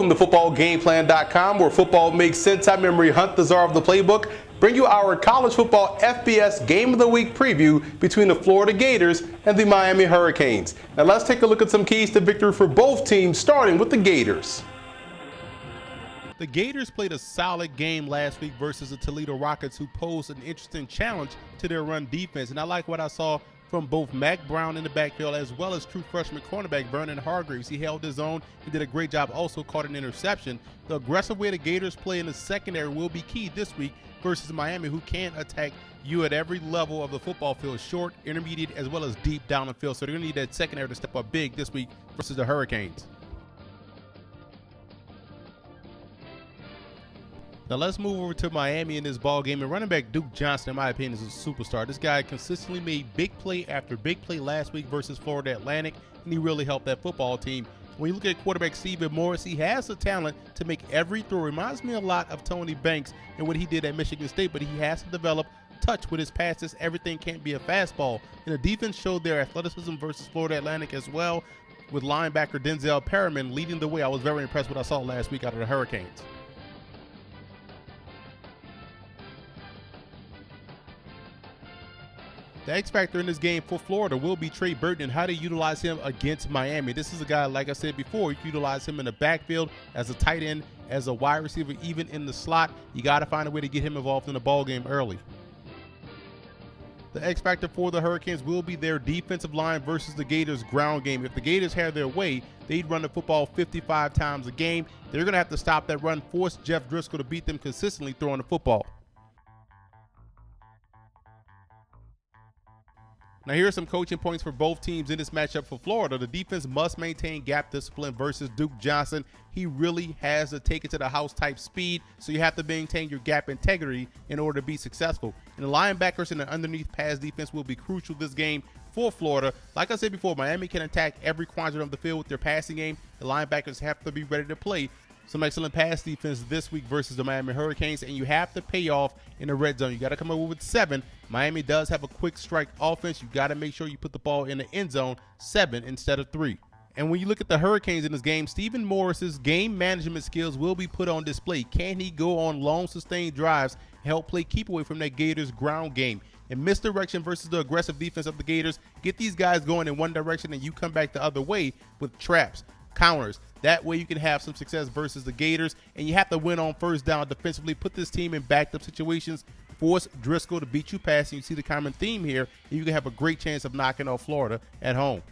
Welcome to footballgameplan.com, where football makes sense. I'm Emery Hunt, the czar of the playbook. Bring you our college football FBS Game of the Week preview between the Florida Gators and the Miami Hurricanes. Now let's take a look at some keys to victory for both teams, starting with the Gators. The Gators played a solid game last week versus the Toledo Rockets, who posed an interesting challenge to their run defense. And I like what I saw from both Mack Brown in the backfield as well as true freshman cornerback Vernon Hargreaves. He held his own. He did a great job, also caught an interception. The aggressive way the Gators play in the secondary will be key this week versus Miami, who can attack you at every level of the football field, short, intermediate, as well as deep down the field. So they're going to need that secondary to step up big this week versus the Hurricanes. Now let's move over to Miami in this ball game. And running back Duke Johnson, in my opinion, is a superstar. This guy consistently made big play after big play last week versus Florida Atlantic, and he really helped that football team. When you look at quarterback Stephen Morris, he has the talent to make every throw. Reminds me a lot of Tony Banks and what he did at Michigan State, but he has to develop touch with his passes. Everything can't be a fastball. And the defense showed their athleticism versus Florida Atlantic as well, with linebacker Denzel Perriman leading the way. I was very impressed with what I saw last week out of the Hurricanes. The X factor in this game for Florida will be Trey Burton and how to utilize him against Miami. This is a guy, like I said before, you can utilize him in the backfield as a tight end, as a wide receiver, even in the slot. You got to find a way to get him involved in the ball game early. The X factor for the Hurricanes will be their defensive line versus the Gators' ground game. If the Gators had their way, they'd run the football 55 times a game. They're going to have to stop that run, force Jeff Driscoll to beat them consistently throwing the football. Now here are some coaching points for both teams in this matchup for Florida. The defense must maintain gap discipline versus Duke Johnson. He really has to take it to the house type speed, so you have to maintain your gap integrity in order to be successful. And the linebackers and the underneath pass defense will be crucial this game for Florida. Like I said before, Miami can attack every quadrant of the field with their passing game. The linebackers have to be ready to play some excellent pass defense this week versus the Miami Hurricanes, and you have to pay off in the red zone. You got to come up with 7. Miami does have a quick strike offense. You got to make sure you put the ball in the end zone 7 instead of 3. And when you look at the Hurricanes in this game, Stephen Morris's game management skills will be put on display. Can he go on long sustained drives and help play keep away from that Gators ground game? And misdirection versus the aggressive defense of the Gators, get these guys going in one direction and you come back the other way with traps, counters. That way you can have some success versus the Gators, and you have to win on first down defensively. Put this team in backed up situations, force Driscoll to beat you passing. You see the common theme here, and you can have a great chance of knocking off Florida at home.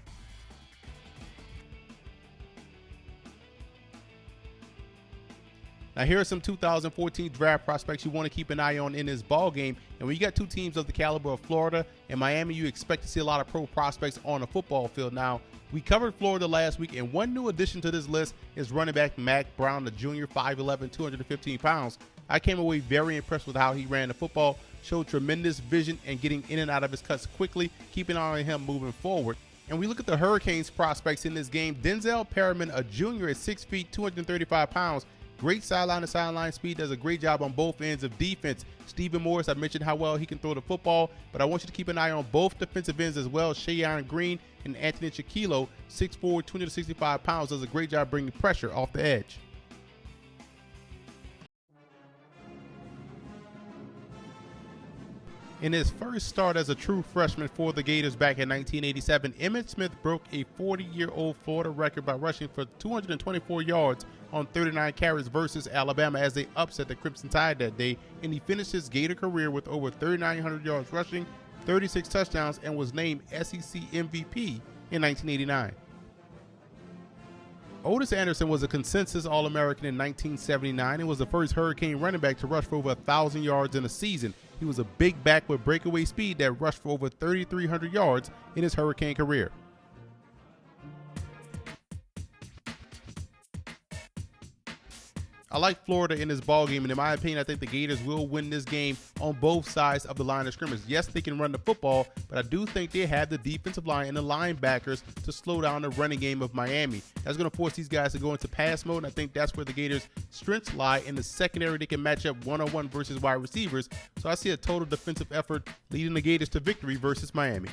Now here are some 2014 draft prospects you want to keep an eye on in this ball game. And when you got two teams of the caliber of Florida and Miami, you expect to see a lot of pro prospects on the football field. Now, we covered Florida last week, and one new addition to this list is running back Mack Brown, the junior, 5'11", 215 pounds. I came away very impressed with how he ran the football, showed tremendous vision and getting in and out of his cuts quickly. Keep an eye on him moving forward. And we look at the Hurricanes prospects in this game. Denzel Perriman, a junior at 6 feet, 235 pounds. Great sideline to sideline speed, does a great job on both ends of defense. Stephen Morris, I mentioned how well he can throw the football, but I want you to keep an eye on both defensive ends as well. Shayon Green and Anthony Chiquilo, 6'4", 265 pounds, does a great job bringing pressure off the edge. In his first start as a true freshman for the Gators back in 1987, Emmitt Smith broke a 40-year-old Florida record by rushing for 224 yards on 39 carries versus Alabama as they upset the Crimson Tide that day, and he finished his Gator career with over 3,900 yards rushing, 36 touchdowns, and was named SEC MVP in 1989. Otis Anderson was a consensus All-American in 1979 and was the first Hurricane running back to rush for over 1,000 yards in a season. He was a big back with breakaway speed that rushed for over 3,300 yards in his Hurricane career. I like Florida in this ball game, and in my opinion, I think the Gators will win this game on both sides of the line of scrimmage. Yes, they can run the football, but I do think they have the defensive line and the linebackers to slow down the running game of Miami. That's going to force these guys to go into pass mode, and I think that's where the Gators' strengths lie. In the secondary, they can match up one-on-one versus wide receivers. So I see a total defensive effort leading the Gators to victory versus Miami.